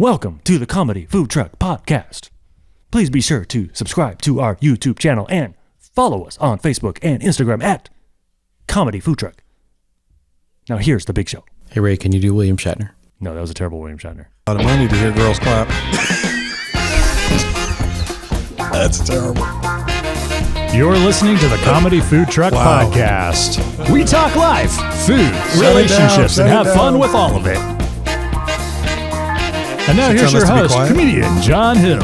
Welcome to the Comedy Food Truck Podcast. Please be sure to subscribe to our YouTube channel and follow us on Facebook and Instagram at Comedy Food Truck. Now here's the big show. Hey Ray, can you do William Shatner? No, that was a terrible William Shatner. A lot of money to hear girls clap. That's terrible. You're listening to the Comedy Food Truck Wow. Podcast. We talk life, food, relationships, and have fun with all of it. And now here's your host, comedian John Hill.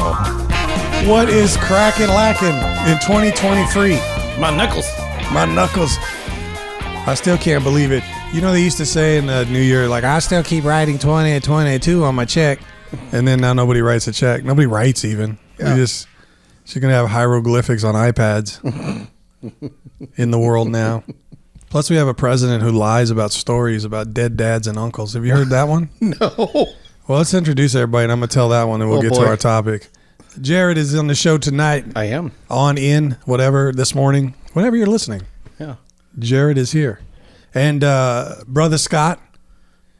What is cracking lacking in 2023? My knuckles. My knuckles. I still can't believe it. You know, they used to say in the new year, like, I still keep writing 2022 on my check. And then now nobody writes a check. Nobody writes even. Yeah. She's going to have hieroglyphics on iPads in the world now. Plus, we have a president who lies about stories about dead dads and uncles. Have you heard that one? No. Well, let's introduce everybody, and I'm going to tell that one, and we'll get to our topic. Jared is on the show tonight. I am. Whatever, this morning. Whenever you're listening. Yeah. Jared is here. And Brother Scott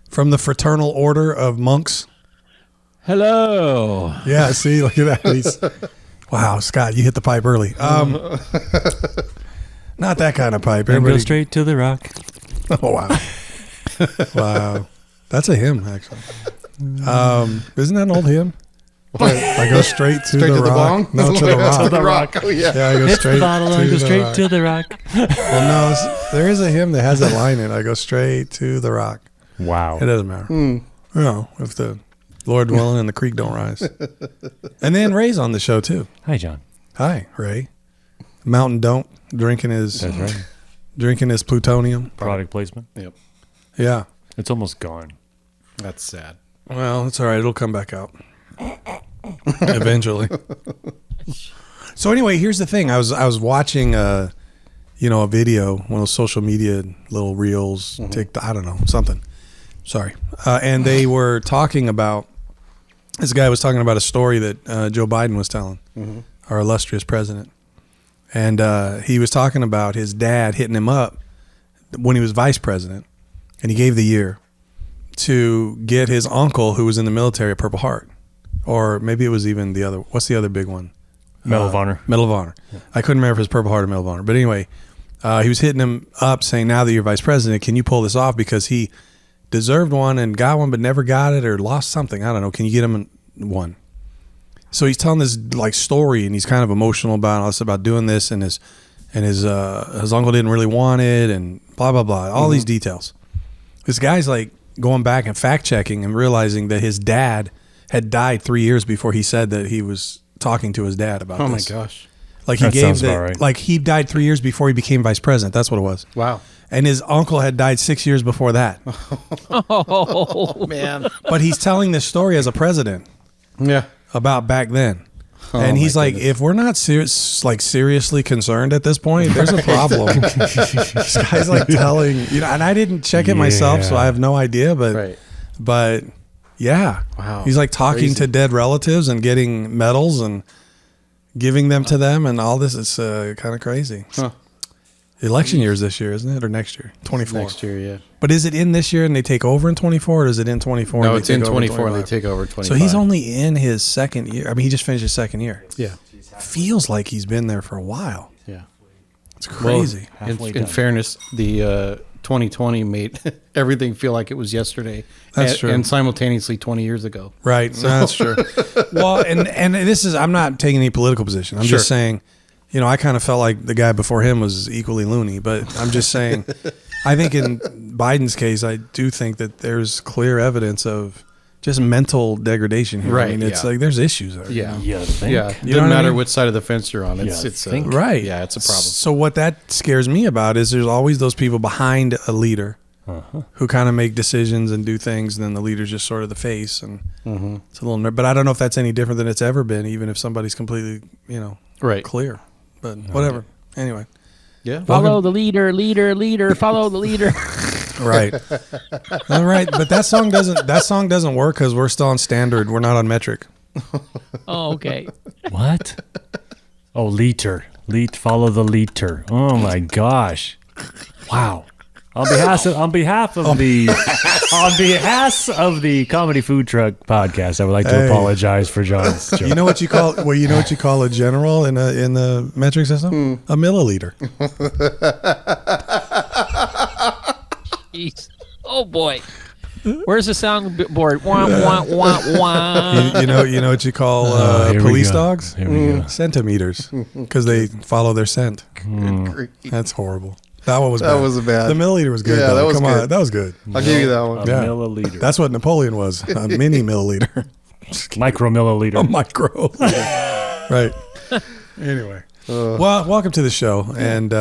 from the Fraternal Order of Monks. Hello. Yeah, see, look at that. Wow, Scott, you hit the pipe early. Not that kind of pipe. And go straight to the rock. Oh, wow. Wow. That's a hymn, actually. Isn't that an old hymn? I go straight to the rock. No, to the rock. To the rock. Oh, yeah. Yeah, I go Hit straight the bottle and go straight to the rock. Well, no, there is a hymn that has that line in it. I go straight to the rock. Wow. It doesn't matter. You know, if the Lord willing and the creek don't rise. And then Ray's on the show, too. Hi, John. Hi, Ray. Mountain Don't drinking his plutonium. Product placement. Yep. Yeah. It's almost gone. That's sad. Well, it's all right. It'll come back out eventually. So anyway, here's the thing. I was watching a video, one of those social media little reels, TikTok, I don't know, something. Sorry. And they were talking about, this guy was talking about a story that Joe Biden was telling, our illustrious president. And he was talking about his dad hitting him up when he was vice president, and he gave the year to get his uncle who was in the military a Purple Heart. Or maybe it was even the other, what's the other big one? Medal of Honor. Medal of Honor. Yeah. I couldn't remember if it was Purple Heart or Medal of Honor. But anyway, he was hitting him up saying, now that you're vice president, can you pull this off? Because he deserved one and got one but never got it or lost something. I don't know. Can you get him one? So he's telling this like story, and he's kind of emotional about us about doing this, and his uncle didn't really want it, and blah blah blah. All these details. This guy's like going back and fact checking and realizing that his dad had died 3 years before he said that he was talking to his dad about this. Oh my gosh. Like That sounds about right. Like he died 3 years before he became vice president. That's what it was. Wow. And his uncle had died 6 years before that. Oh man. But he's telling this story as a president. Yeah. About back then. Oh, and he's like, goodness. if we're not seriously concerned at this point, there's a problem. This guy's like telling, and I didn't check it myself, so I have no idea, but yeah. Wow. He's like talking Crazy. to dead relatives and getting medals and giving them to them and all this. It's kind of crazy. Huh. Election year's this year, isn't it? Or next year? 24. Next year, yeah. But is it in this year and they take over in 24, or is it in 24? No, and it's they in take over 24 and they 25? take over 25. So he's only in his second year. I mean, he just finished his second year. Yeah. Feels like he's been there for a while. Yeah. It's crazy. Halfway In done. fairness, the 2020 made everything feel like it was yesterday. That's true. And simultaneously 20 years ago. Right. That's true. Well, and this is, I'm not taking any political position. I'm just saying, I kind of felt like the guy before him was equally loony, but I'm just saying, I think in Biden's case, I do think that there's clear evidence of just mental degradation here. Right, I mean, it's yeah. like there's issues there. Yeah. You think? Yeah. It You know doesn't what I matter mean? which side of the fence you're on. Yeah, It's think. Right. Yeah, it's a problem. So what that scares me about is there's always those people behind a leader who kind of make decisions and do things, and then the leader's just sort of the face, and it's a little. But I don't know if that's any different than it's ever been, even if somebody's completely, Right. clear. But whatever. Anyway, Yeah. Follow the leader, follow the leader. right. All right, but that song doesn't work because we're still on standard. We're not on metric. Oh, okay. What? Oh, liter. Follow the liter. Oh my gosh. Wow. On behalf of the Comedy Food Truck Podcast, I would like to Hey. apologize for John's joke. You know what you call a general in the metric system? A milliliter. Jeez. Oh boy. Where's the soundboard? Wah, wah, wah, wah. You know what you call Here we police go. dogs? Here we go. Centimeters, because they follow their scent. Grief. That's horrible. That one was That bad. was bad. The milliliter was good. Yeah, though. that was Come on, good. that was good. I'll give you that one. Yeah. Milliliter. That's what Napoleon was. A mini milliliter. Micromilliliter. A micro. Right. Anyway. Well, welcome to the show. And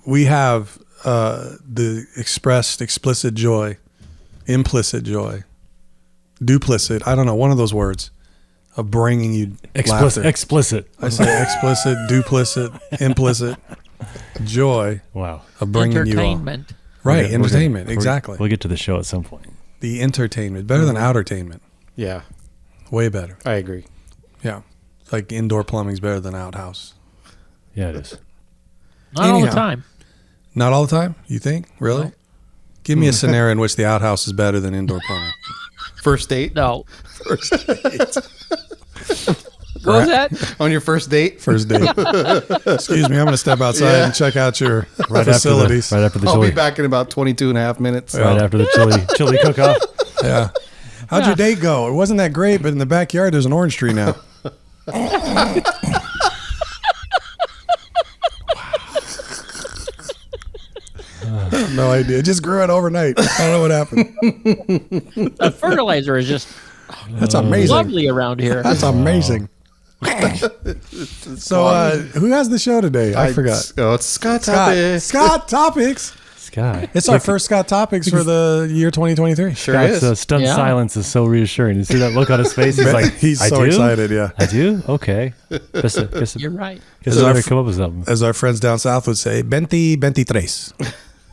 we have the explicit joy, implicit joy, duplicit, I don't know, one of those words of bringing you laughter. Explicit. I say explicit, duplicit, implicit, joy Wow. of bringing you all. Entertainment. Right, We're entertainment, gonna- exactly. We'll get to the show at some point. The entertainment, better than outertainment. Yeah, Way better. I agree. Yeah. Like indoor plumbing's better than outhouse. Yeah, it is. Not all the Anyhow. time. Not all the time, you think? Really? No. Give me a scenario in which the outhouse is better than indoor plumbing. First date? No. First date. What was that? On your first date? First date. Excuse me, I'm going to step outside and check out your facilities. Right after the I'll chili. be back in about 22 and a half minutes. Right after the chili cook-off. Yeah. How'd your date go? It wasn't that great, but in the backyard there's an orange tree now. No idea. It just grew it overnight. I don't know what happened. The fertilizer is just That's amazing. lovely around here. That's amazing. So, who has the show today? I forgot. Oh, it's Scott Scott. Topic. Scott Topics. Sky. It's our first Scott Topics for the year 2023. Sure Scott's is. stunned Yeah. silence is so reassuring. You see that look on his face? He's like, He's I so do? excited, yeah. I do? Okay. Guess You're right. I As better our- come up with something. As our friends down south would say, 23.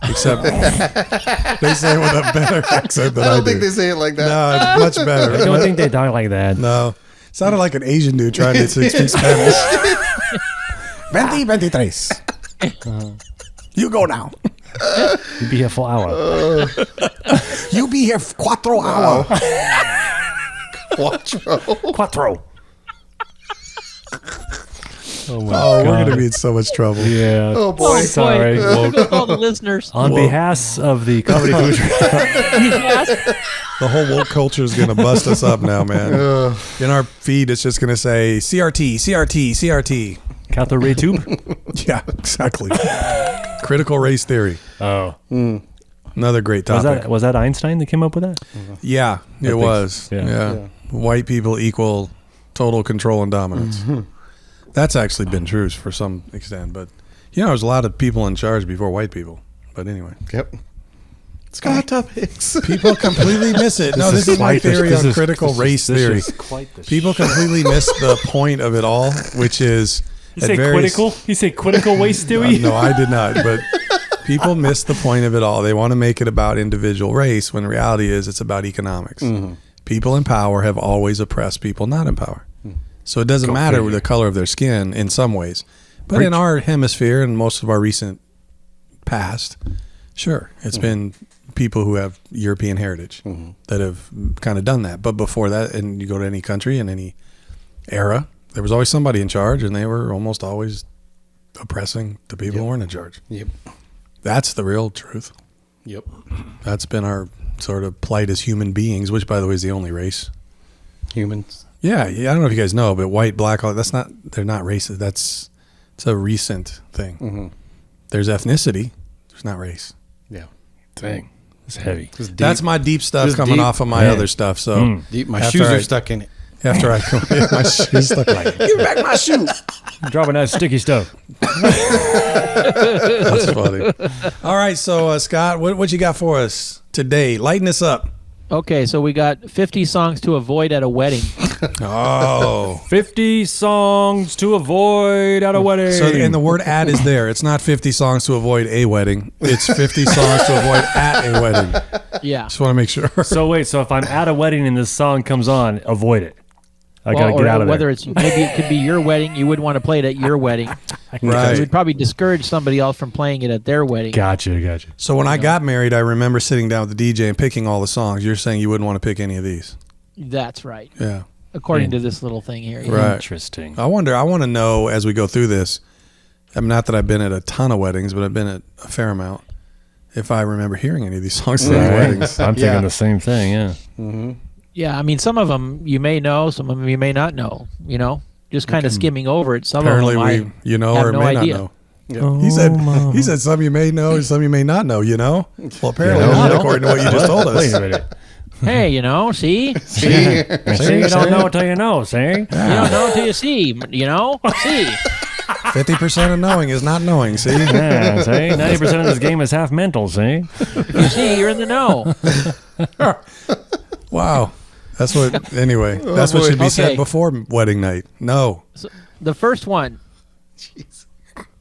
Except they say it with a better accent than I I, don't do. think they say it like that. No, it's much I better. don't think they talk like that. No. Sounded like an Asian dude trying to speak Spanish. 23. You go now. You'd be here for an hour. You be here 4 hours. Quattro. Quattro. Oh, my Oh, we're God. going to be in so much trouble. Yeah. Oh, boy. Sorry. Look at all the listeners. On behalf of the Comedy Food Truck, The whole woke culture is going to bust us up now, man. In our feed, it's just going to say CRT, CRT, CRT. Catho Ray Tube. Yeah, exactly. Critical race theory. Oh. Another great Was topic. that Einstein that came up with that? Yeah, it think- was. yeah. Yeah. White people equal total control and dominance. That's actually been true for some extent, but there's a lot of people in charge before white people. But anyway, Yep. Scott Topics. people completely miss it. No, this is my theory on critical race theory. People completely miss the point of it all, which is You say critical? You say critical waste theory? No, I did not. But people miss the point of it all. They want to make it about individual race when the reality is it's about economics. People in power have always oppressed people not in power. So it doesn't matter figure. the color of their skin in some ways. But in our hemisphere and most of our recent past, sure, it's been people who have European heritage that have kind of done that. But before that, and you go to any country in any era, there was always somebody in charge, and they were almost always oppressing the people who weren't in charge. Yep. That's the real truth. Yep. That's been our sort of plight as human beings, which, by the way, is the only race. Humans. Yeah, I don't know if you guys know, but white, black, they're not racist. It's a recent thing. There's ethnicity. There's not race. Yeah. Dang. It's heavy. It's deep. That's my deep stuff It's coming deep. off of my Man. other stuff. So Deep. My After shoes I- are stuck in it. after I my shoes stuck like, give back my shoe. Dropping that sticky stuff. That's funny. All right, so Scott, what you got for us today? Lighten us up. Okay, so we got 50 songs to avoid at a wedding. Oh. 50 songs to avoid at a wedding. So, and the word "at" is there. It's not 50 songs to avoid a wedding. It's 50 songs to avoid at a wedding. Yeah. Just want to make sure. So wait, so if I'm at a wedding and this song comes on, avoid it. I got to get out of there. Whether it's maybe it could be your wedding, you wouldn't want to play it at your wedding. Right. You would probably discourage somebody else from playing it at their wedding. Gotcha. So when I got married, I remember sitting down with the DJ and picking all the songs. You're saying you wouldn't want to pick any of these? That's right. Yeah. According to this little thing here. Right. Interesting. I want to know as we go through this, not that I've been at a ton of weddings, but I've been at a fair amount, if I remember hearing any of these songs at these weddings. I'm thinking Yeah. the same thing, yeah. Yeah, I mean, some of them you may know, some of them you may not know, just kind of skimming over it. Some Apparently, of them you know have or no may idea. not know. He said some you may know, some you may not know. Well, apparently You know? not, according to what you just told us. Wait a minute. Hey, see? See, you don't know till you know, see? You don't know until you see, See. 50% of knowing is not knowing. See, Yeah, see? 90% of this game is half mental, see? If you see, you're in the know. wow. That's what. Anyway, that's what boy. should be said Okay. before wedding night. No. The first one.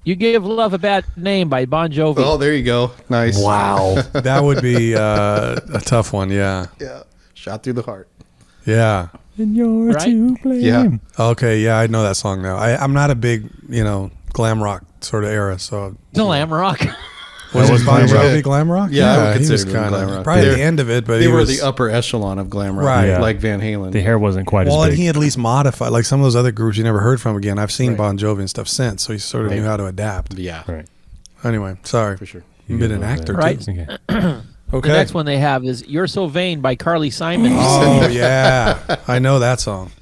You Give Love a Bad Name by Bon Jovi. Oh, there you go. Nice. Wow. That would be a tough one. Yeah. Yeah. Shot through the heart. Yeah. And you're Right? to blame. Yeah. Okay. Yeah, I know that song now. I'm not a big, glam rock sort of era. So Glam Rock. was was it Bon glam rock. Jovi glam rock? Yeah, I would he was consider them kinda- glam rock. Probably at They're- the end of it, but They he were was the upper echelon of glam rock, Right. Yeah. like Van Halen. The hair wasn't quite well, as and big. he at least modified like some of those other groups you never heard from again. I've seen Right. Bon Jovi and stuff since, so he sort of Right. knew how to adapt. Yeah, Right. Anyway, sorry. for sure. You've been an actor Right. too. Okay. Okay. The next one they have is You're So Vain by Carly Simon. Oh yeah, I know that song.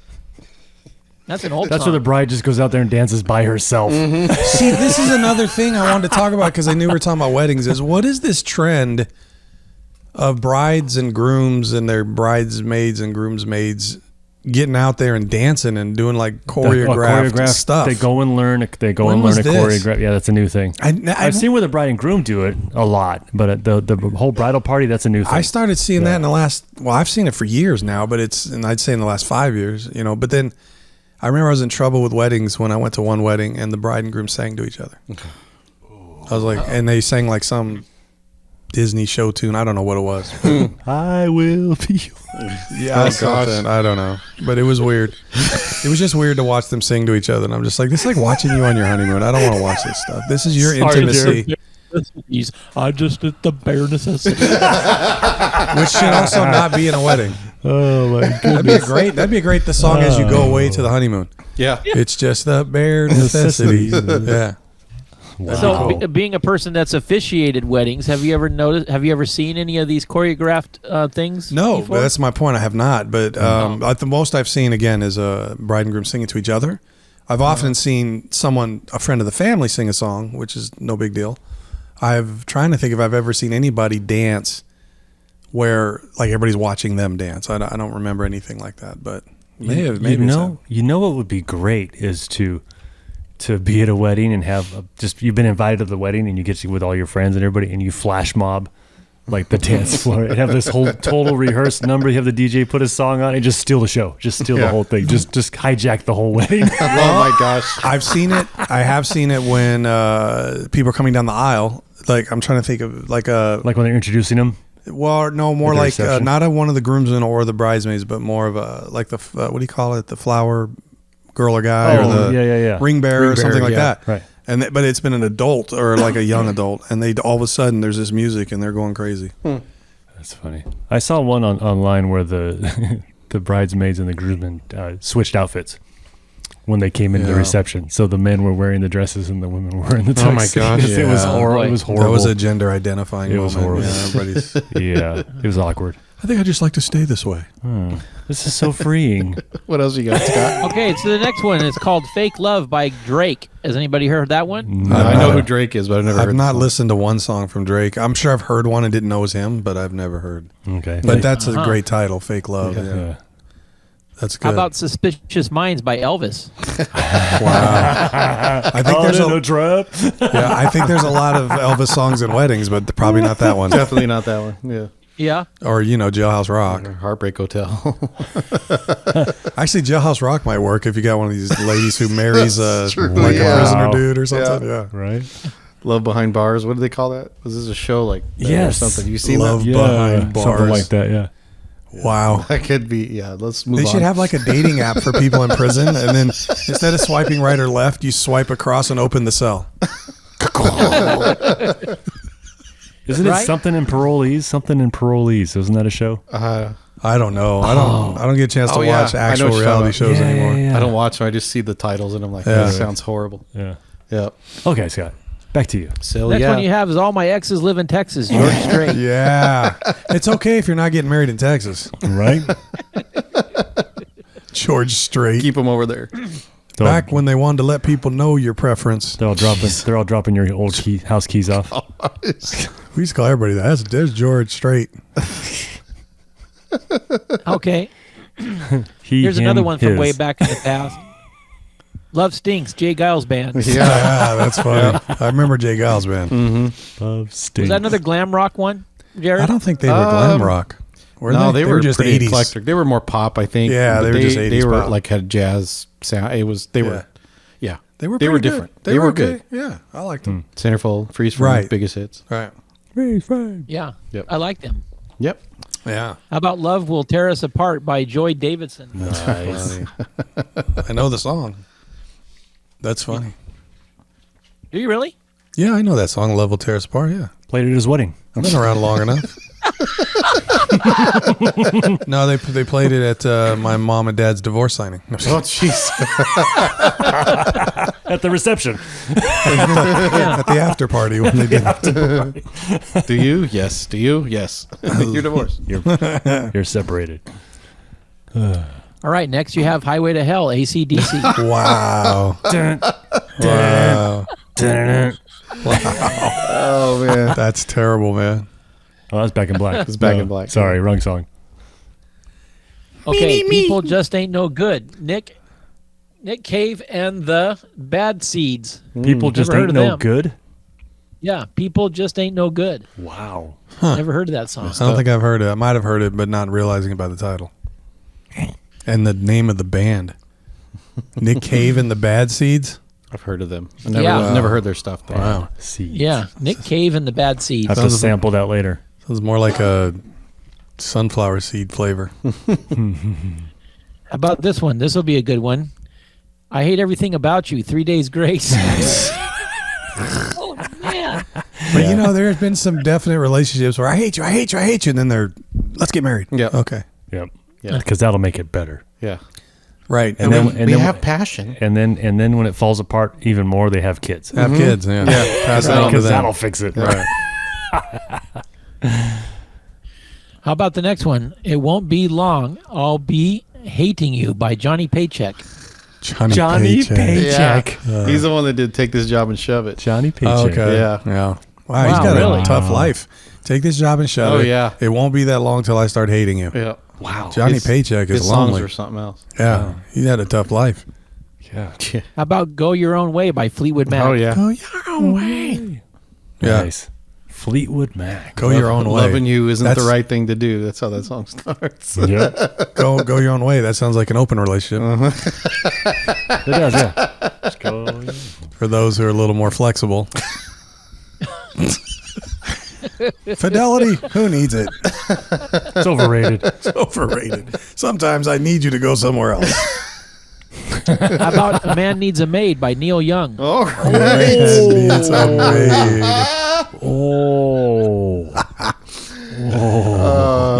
That's an old That's song. where the bride just goes out there and dances by herself. See, this is another thing I wanted to talk about because I knew we were talking about weddings. Is what is this trend of brides and grooms and their bridesmaids and groomsmaids getting out there and dancing and doing like choreographed stuff? They go and learn. They go When and learn was a this? choreograph. Yeah, that's a new thing. I've seen where the bride and groom do it a lot, but at the whole bridal party, that's a new thing. I started seeing that in the last. Well, I've seen it for years now, but and I'd say in the last 5 years, But then I remember I was in trouble with weddings when I went to one wedding and the bride and groom sang to each other. I was like, and they sang like some Disney show tune. I don't know what it was. I will be. Yeah, something. I don't know, but it was weird. It was just weird to watch them sing to each other, and I'm just like, this is like watching you on your honeymoon. I don't want to watch this stuff. This is your Sorry, intimacy, I just did the bare necessity. which should also not be in a wedding. Oh my god. That'd be a great the song as you go away to the honeymoon. Yeah. It's just the bare necessities. Yeah. So, being a person that's officiated weddings, have you ever seen any of these choreographed things? No, before? but that's my point. I have not. But the most I've seen again is a bride and groom singing to each other. I've often seen a friend of the family, sing a song, which is no big deal. I'm trying to think if I've ever seen anybody dance where like everybody's watching them dance. I don't remember anything like that, but maybe what would be great is to be at a wedding and have you've been invited to the wedding and you get to with all your friends and everybody and you flash mob like the dance floor and have this whole total rehearsed number. You have the DJ put a song on and just steal the show, just steal the whole thing, just hijack the whole wedding. Oh my gosh. I've seen it. I have seen it when people are coming down the aisle. Like I'm trying to think of like Like when they're introducing them. well, no, more Like a like reception? not one of the groomsmen or the bridesmaids, but more of a like the what do you call it? The flower girl or guy or the yeah. ring bearer or something like yeah. that. Right. And but it's been an adult or like a young adult, and they all of a sudden there's this music and they're going crazy. That's funny. I saw one online where the the bridesmaids and the groomsmen switched outfits when they came into the Yeah. reception. So the men were wearing the dresses and the women were wearing the Oh my tuxes. gosh. It was Yeah. horrible. It was horrible. That was a gender identifying It moment. was horrible. Yeah, everybody's. Yeah, it was awkward. I think I just like to stay this way. This is so freeing. What else you got, Scott? Okay, so the next one is called "Fake Love" by Drake. Has anybody heard that one? I know who Drake is, but I've never heard I've not the song. listened to one song from Drake. I'm sure I've heard one and didn't know it was him, but I've never heard. Okay. But that's a great title, "Fake Love." Yeah. yeah. That's good. How about "Suspicious Minds" by Elvis? I think there's a trap. yeah, I think there's a lot of Elvis songs in weddings, but probably not that one. Definitely not that one. Yeah. Yeah. Or Jailhouse Rock. Heartbreak Hotel. Actually, Jailhouse Rock might work if you got one of these ladies who marries True. like Yeah. a prisoner dude or something. Yeah. Right. Love Behind Bars. What do they call that? Was this a show like that Yes. or something? You seen Love that? Behind Bars. Something like that. Yeah. Wow. That could be. Yeah, let's move on. They should have like a dating app for people in prison, and then instead of swiping right or left, you swipe across and open the cell. Isn't it Right? something in parolees? Something in parolees. Isn't that a show? I don't know. I don't get a chance to Oh, yeah. watch I know actual what you're reality talking shows Yeah, anymore. yeah, yeah. I don't watch them. I just see the titles and I'm like, Yeah. that sounds horrible. Yeah. Yeah. Okay, Scott. Back to you. So Next yeah. one you have is All My Exes Live in Texas, George Strait. Yeah. It's okay if you're not getting married in Texas. Right? George Strait. Keep them over there. Back when they wanted to let people know your preference. They're all dropping your old house keys off. We used to call everybody that. There's George Strait. Okay. He, Here's him, another one from his. way back in the past. Love Stinks, Jay Giles Band. Was Yeah, that's funny. I remember Jay Giles band. Love stinks. that another glam rock one, Jared? I don't think they were glam rock. Were No, they were just pretty 80s. eclectic. They were more pop, I think. Yeah, but they were just They 80s were pop. like had jazz sound. It was. They Yeah. were. Yeah. They were They were pretty different. good. They were okay. good. Yeah, I liked them. Centerfold, Freeze Frame, Right. biggest hits. Right. Yeah. Yep. I like them. Yep. Yeah. How about Love Will Tear Us Apart by Joy Davidson? Nice. I know the song. That's funny. Do you really? Yeah, I know that song, Love Will Tear Us Apart. Yeah. Played at his wedding. I've been around long enough. No, they played it at my mom and dad's divorce signing. No, Oh, jeez. At the reception. Yeah. at the after party when they did it. Do you? Yes. Do you? Yes. You're divorced. You're separated. All right. Next, you have Highway to Hell, AC/DC. Wow. Dun, Wow. dun. Oh man. That's terrible, man. Oh, that's Back in Black. It's Back in Black. Sorry, wrong song. Okay. People Just Ain't No Good. Nick Cave and the Bad Seeds. People just Never heard ain't of no them. good. Yeah. People Just Ain't No Good. Wow. Never heard of that song. I don't think I've heard it. I might have heard it, but not realizing it by the title. And the name of the band. Nick Cave and the Bad Seeds? I've heard of them. I Yeah. never heard their stuff though. Wow. See. Yeah. Nick Cave and the Bad Seeds. I have to sample that later. Sounds more like a sunflower seed flavor. How about this one? This will be a good one. I Hate Everything About You, 3 Days Grace. Oh, man. But you know, there's been some definite relationships where I hate you, and then they're, let's get married. Yeah. Okay. Yep. Yeah. Because that'll make it better. Yeah. Right. And then, we have passion. and then when it falls apart even more, they have kids. have kids. Yeah. Pass that on to Because them. that'll fix it. Right. How about the next one? It Won't Be Long, I'll Be Hating You by Johnny Paycheck. Johnny Paycheck. He's the one that did Take This Job and Shove It. Johnny Paycheck. Oh, okay. Yeah. Yeah. Wow, he's Wow, got really? a tough life. Take this job and shove Oh, it. yeah. It won't be that long till I start hating you. Yeah. Wow. Johnny His- Paycheck is His songs lonely. are something else. Yeah. He had a tough life. Yeah. How about Go Your Own Way by Fleetwood Mac? Oh yeah. Go your own way. Yeah. Nice. Fleetwood Mac. Go your own way. Loving you isn't That's- the right thing to do. That's how that song starts. Yep. Go your own way. That sounds like an open relationship. It does, yeah. Just go. For those who are a little more flexible. Fidelity, who needs it? It's overrated. It's overrated. Sometimes I need you to go somewhere else. How about A Man Needs a Maid by Neil Young? Oh, It's a maid. Oh.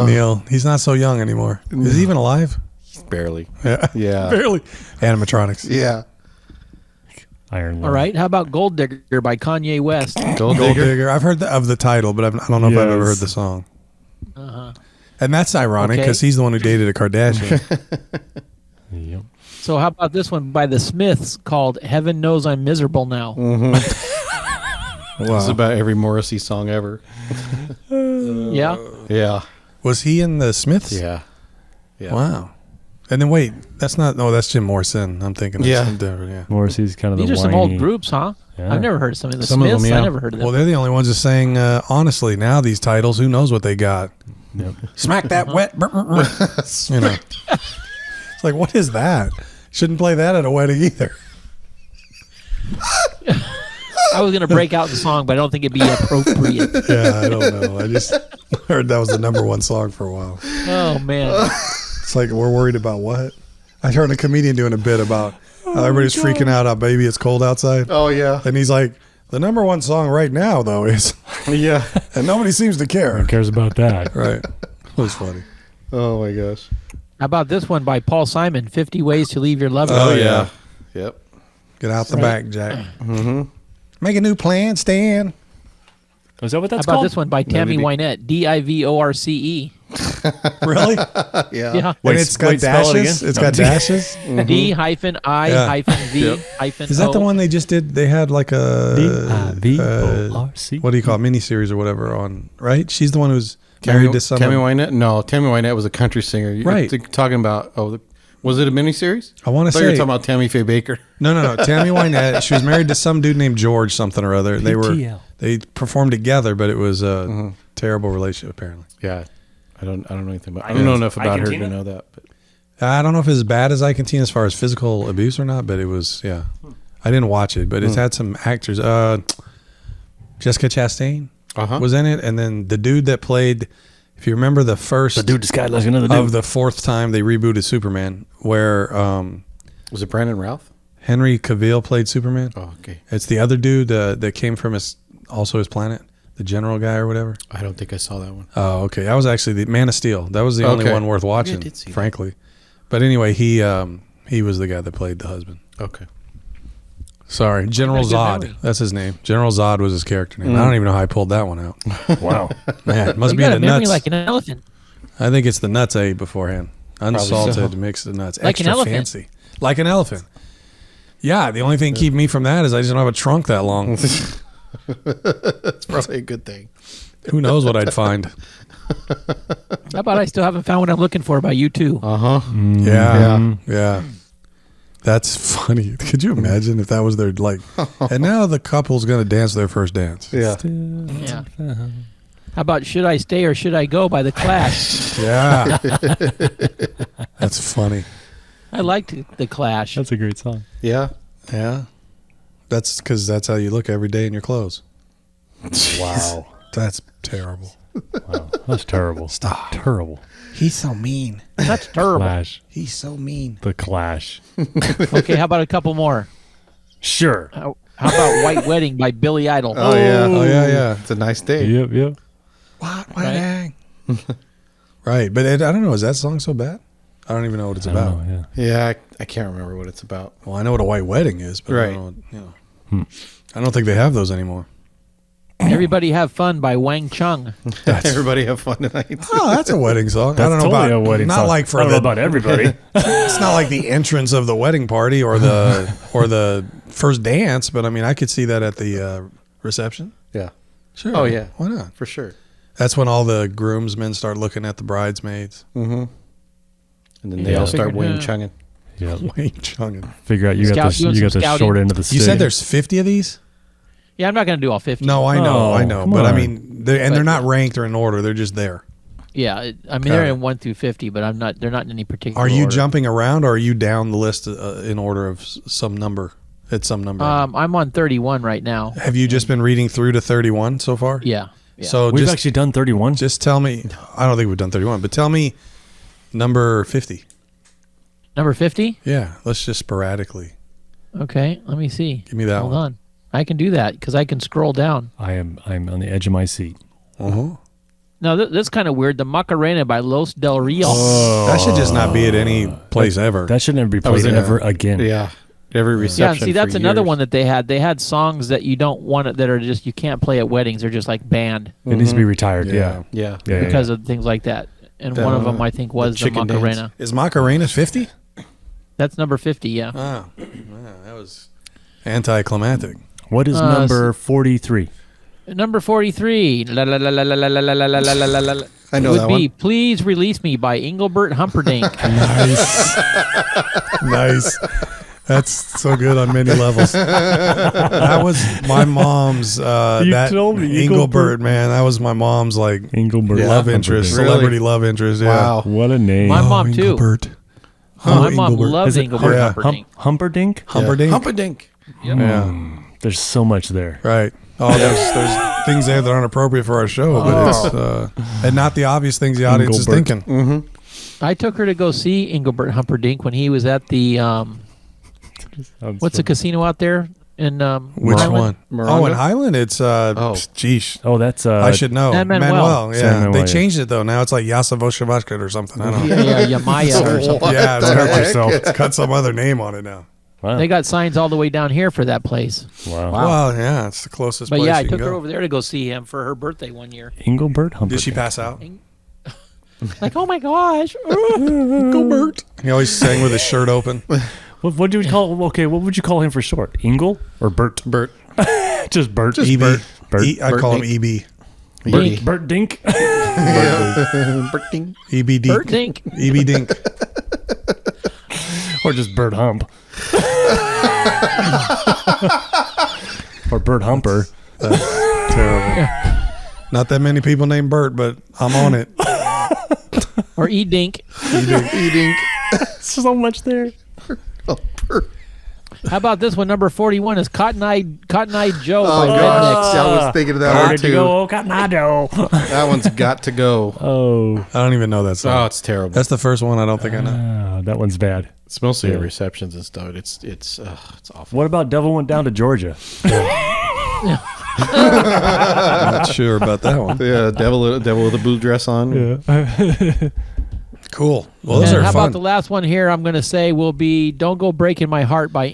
Neil, he's not so young anymore. Is he even alive? barely. Yeah. Yeah. Barely. Animatronics. Yeah. Iron Lung. All right. How about Gold Digger by Kanye West? Gold Gold Digger. Digger. I've heard of the title, but I don't know if I've ever Yes. heard the song. And that's ironic Okay. because he's the one who dated a Kardashian. Yep. So how about this one by the Smiths called Heaven Knows I'm Miserable Now? This is about every Morrissey song ever. Yeah. Yeah. Was he in the Smiths? Yeah. Yeah. Wow. And then wait, that's not. No, that's Jim Morrison. I'm thinking. Of Yeah. some different, yeah. Morrissey's kind of These the are some whiny- old groups, huh? Yeah. I've never heard of some of the Some of Smiths. them, yeah. I never heard of them. Well, they're the only ones that sang honestly. Now these titles, who knows what they got? Yep. Smack that wet. You know. It's like, what is that? Shouldn't play that at a wedding either. I was going to break out the song, but I don't think it'd be appropriate. Yeah, I don't know. I just heard that was the number one song for a while. Oh man. It's like we're worried about what? I heard a comedian doing a bit about how everybody's freaking out. Baby, it's cold outside. Oh yeah. And he's like, the number one song right now though is, Yeah. and nobody seems to care. Who cares about that? Right. It was funny. Oh my gosh. How about this one by Paul Simon? 50 Ways to Leave Your Lover. Oh, yeah. Yep. Get out the Right. back, Jack. Mm-hmm. Make a new plan, Stan. Is that what How that's about called? this one by Tammy Wynette? Divorce. Really? Yeah. Yeah. Wait, and it's got wait, spell it dashes. again? It's No. got dashes. D-I-V hyphen Is that the O. one they just did? They had like a D-I-V-O-R-C. what do you call it? Miniseries or whatever on, right? She's the one who's Tammy, married to someone. Tammy Wynette? No, Tammy Wynette was a country singer. You're Right. talking about, was it a miniseries? I want to thought you were say talking about Tammy Faye Baker. no. Tammy Wynette. She was married to some dude named George something or other. PTL. They performed together, but it was a terrible relationship apparently. Yeah. I don't know anything about I don't know enough about her to Icontina? know that. But I don't know if it's as bad as Icontina as far as physical abuse or not, but it was, yeah. I didn't watch it, but it's had some actors. Jessica Chastain was in it, and then the dude that played, if you remember the first The dude disguised like another dude. of the fourth time they rebooted Superman, where was it Brandon Routh? Henry Cavill played Superman. Oh, okay. It's the other dude that came from his planet, the general guy or whatever. I don't think I saw that one. Oh, okay. That was actually the Man of Steel. That was the only Okay. one worth watching, Maybe I did see that. frankly. But anyway, he was the guy that played the husband. Okay. Sorry, General Got a good Zod. memory. That's his name. General Zod was his character name. I don't even know how I pulled that one out. Wow. Man, it must You be got the a memory nuts. like an elephant. I think it's the nuts I ate beforehand. Unsalted so. mixed the nuts. Like an Extra elephant. fancy. Like an elephant. Yeah, the only thing keeping me from that is I just don't have a trunk that long. That's probably a good thing. Who knows what I'd find? How about I still haven't found what I'm looking for by you too? Uh-huh. Yeah. That's funny. Could you imagine if that was their like and now the couple's gonna dance their first dance. Yeah. Yeah. How about Should I Stay or Should I Go by The Clash? Yeah. That's funny. I liked The Clash. That's a great song. Yeah. Yeah. That's because that's how you look every day in your clothes. Wow. That's terrible. Wow. That's terrible. Stop. Terrible. He's so mean. That's terrible. Clash. He's so mean. The Clash. Okay, how about a couple more? Sure. How about White Wedding by Billy Idol? Oh, yeah. Oh yeah. It's a nice day. Yep. What Right. wedding? Right, but I don't know. Is that song so bad? I don't even know what it's I about. don't know, Yeah, I can't remember what it's about. Well, I know what a white wedding is, but I Right. don't know, I don't think they have those anymore. Everybody Have Fun by Wang Chung. Everybody have fun tonight. Oh, that's a wedding song. That's I don't know totally about a wedding not song. like for I don't the, know about everybody. it's not like the entrance of the wedding party or the first dance, but I mean, I could see that at the reception. Yeah. Sure. Oh, yeah. Why not? For sure. That's when all the groomsmen start looking at the bridesmaids. Mm-hmm. And then they Yeah, all start figured, Wayne yeah. Chunging. Yeah. Wayne Chungin. Figure out you got Doing the some short scouting. end of the stick. You said there's 50 of these? Yeah, I'm not going to do all 50. No, I Oh, know. come But I on. mean, they're not ranked or in order. They're just there. Yeah, I mean Got they're it. in 1 through 50, but I'm not. They're not in any particular. Are you order. jumping around, or are you down the list in order of some number? At some number. I'm on 31 right now. Have you just been reading through to 31 so far? Yeah. So We've just actually done 31. just tell me. I don't think we've done 31, but tell me number 50. Number 50. Yeah, let's just sporadically. Okay, let me see. Give me that Hold one. on. I can do that because I can scroll down. I'm on the edge of my seat. Uh-huh. Now that's kind of weird. The Macarena by Los Del Rio. That should just not be at any place ever. That should never be was played in a- ever again. Yeah. Every Yeah, reception. and see that's for another years. one that they had. They had songs that you don't want it, that are just you can't play at weddings. They're just like banned It needs to be retired. Yeah. Yeah. Yeah. because of things like that. And one of them I think was the chicken dance. Macarena. Is Macarena 50? That's number 50. Yeah. Oh, yeah, that was anticlimactic. What is number 43? Number 43. La, la, la, la, la, la, la, la, la, la, la, la, la. I know It would that be one. Please Release Me by Engelbert Humperdinck. Nice. That's so good on many levels. That was my mom's. That told me, Engelbert, man. That was my mom's like Engelbert. love interest, Really? celebrity love interest. Yeah. Wow. What a name. My mom, too. Engelbert. My mom Engelbert. loves Is it Engelbert yeah, Humperdinck. Humperdinck? Humperdinck. Humperdinck. Yeah. There's so much there. Right. Oh, there's things there that aren't appropriate for our show, but it's and not the obvious things the audience is Engelbert. thinking. I took her to go see Engelbert Humperdinck when he was at the what's the casino out there in Which Highland? one? Miranda? Oh, in Highland, it's geesh. Oh, that's I should know. San Manuel. Manuel, yeah. San Manuel, They yeah. changed it though. Now it's like Yasavoshavashkat or something. I don't know. Yeah, Yamaya or something. Yeah, it's Hurt got, yourself. it's got some other name on it now. Wow. They got signs all the way down here for that place. Wow. Well, yeah, it's the closest But place yeah, I you took can her go. over there to go see him for her birthday one year. Engelbert Humperdinck. Did she pass out? Like, oh my gosh. Gilbert. He always sang with his shirt open. What would you call? Okay, what would you call him for short? Engel or Bert? Bert. Just Bert. EB. Bert. I'd call him Dink. EB. Dink. Bert Dink. Bert Dink. EB Dink. Bert Dink. EB Dink. Or just Bert Hump. Or Bert Humper. Terrible. Not that many people named Bert, but I'm on it. Or E Dink. Eating. So much there. Oh, Bert. How about this one? Number 41 is Cotton Eye Joe Oh, by gosh. Rednecks. I was thinking of that Where one, did you too. go, Cotton Eye Joe? That one's got to go. Oh, I don't even know that Oh, song. it's terrible. That's the first one I don't think I know. that one's bad. It's mostly Yeah. receptions and stuff. It's awful. What about Devil Went Down to Georgia? I'm not sure about that one. Yeah, devil with a blue dress on. Cool. Well, those And are how fun. about the last one here? I'm going to say will be "Don't Go Breaking My Heart" by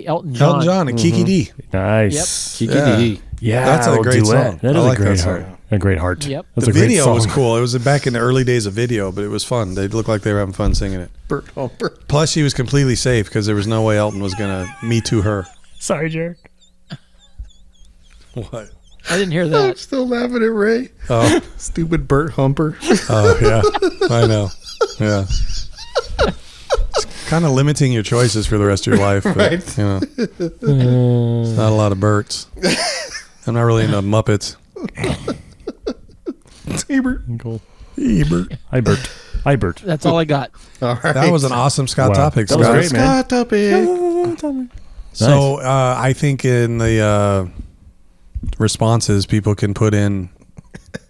Elton John. Elton John and Kiki D. Nice. Kiki Yeah. D. Yeah, That's a oh, great duet. song. That I is like a that great song. heart. A great heart. Yep. That's The a great video was song. cool. It was back in the early days of video, but it was fun. They looked like they were having fun singing it. Bert Humper. Plus, she was completely safe because there was no way Elton was going to Me Too her. Sorry, Jared. What? I didn't hear I'm that. still laughing at Ray. Oh, Stupid Bert Humper. oh yeah. I know. Yeah. It's kind of limiting your choices for the rest of your life. But, Right. You know, it's not a lot of Berts. I'm not really into Muppets. Ebert. Cool. Ebert. Ibert. That's all I got. All right. That was an awesome Scott Wow. topic. That was Scott. great, man. Scott topic. So I think in the responses, people can put in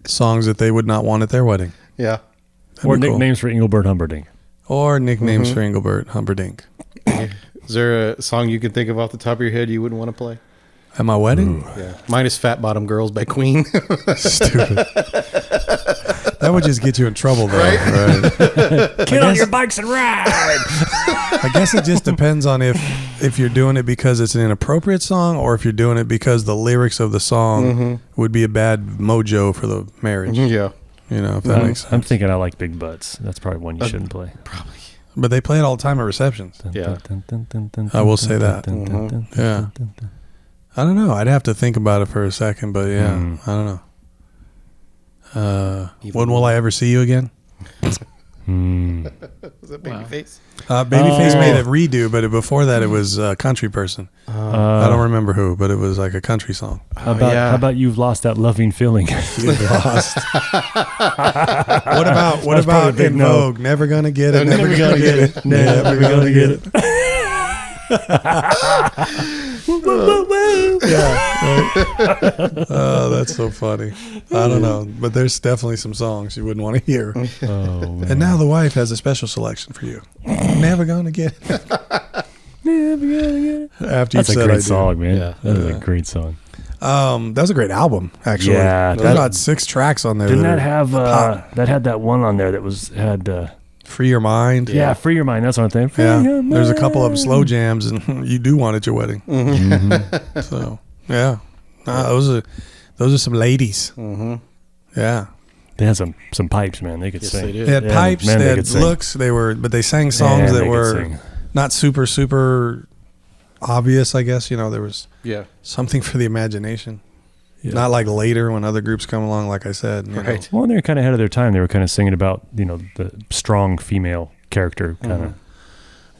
songs that they would not want at their wedding. Yeah. That'd Or be cool. nicknames for Engelbert Humperdinck. Or nicknames for Engelbert Humperdinck. Is there a song you can think of off the top of your head you wouldn't want to play? At my wedding? Yeah. Mine is Fat Bottom Girls by Queen. Stupid. That would just get you in trouble, though. Right? Get on your bikes and ride. I guess it just depends on if you're doing it because it's an inappropriate song or if you're doing it because the lyrics of the song would be a bad mojo for the marriage. Yeah. You know, if that makes sense. I'm thinking I like Big Butts. That's probably one you shouldn't play. But they play it all the time at receptions. Yeah. I will say that. Yeah. I don't know. I'd have to think about it for a second, but yeah, I don't know. When will I ever see you again? Was that Babyface? Babyface made a redo, but before that it was Country Person. I don't remember who, but it was like a country song. How about You've Lost That Loving Feeling? You've lost. What about That's probably a big In no. Vogue? Never gonna get it. Never gonna get it. Never gonna get it. Oh, that's so funny. I don't know, but there's definitely some songs you wouldn't want to hear. Oh, man. And now the wife has a special selection for you. Never gonna get it. Never gonna get it. After you That's a said I great do. song, man. Yeah. That is a great song. That was a great album, actually. Yeah, There's that- about 6 tracks on there. Didn't that that are have pop. that had that one on there that had Free Your Mind? yeah, Free Your Mind. That's what I'm thinking. Free Yeah. Your There's a couple of Mind. slow jams, and you do one at your wedding. So yeah, those are some ladies. Yeah, They had some pipes, man. They could Yes, sing. they did. they had Yeah, pipes, man, they they had could sing. looks. But they sang songs Man, that they could were sing. not super obvious. I guess there was Yeah. something for the imagination. Yeah. Not like later when other groups come along. Like I said, you know. Right. Well, they're kind of ahead of their time. They were kind of singing about the strong female character kind of. A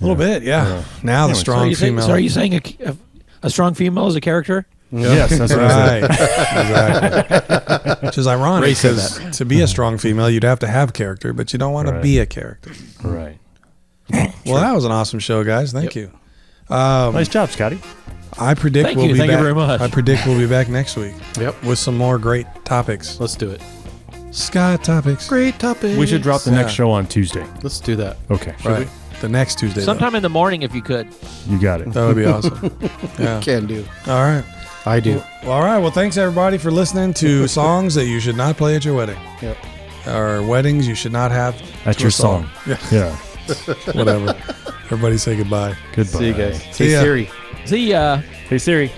little bit, yeah. Now the Anyway, strong female. So are you saying a strong female is a character? Yes, that's what I said. Right, exactly. Which is ironic Ray said because to be a strong female, you'd have to have character, but you don't want to Right. be a character. Right. Well, that was an awesome show, guys. Thank you. Nice job, Scotty. I predict Thank we'll you. be Thank you back. very much. I predict we'll be back next week Yep. with some more great topics. Let's do it. Scott topics. Great topic. We should drop the next show on Tuesday. Let's do that. Okay. Right. The next Tuesday. though. Sometime in the morning, if you could. You got it. That would be awesome. Yeah. Can do. All right. I do. Well, all right. Well, thanks everybody for listening to songs that you should not play at your wedding, Yep. or weddings you should not have. That's to your a song. song. Yeah. Whatever. Everybody say goodbye. Goodbye. See you guys. See Hey ya. Siri. See ya. Hey Siri.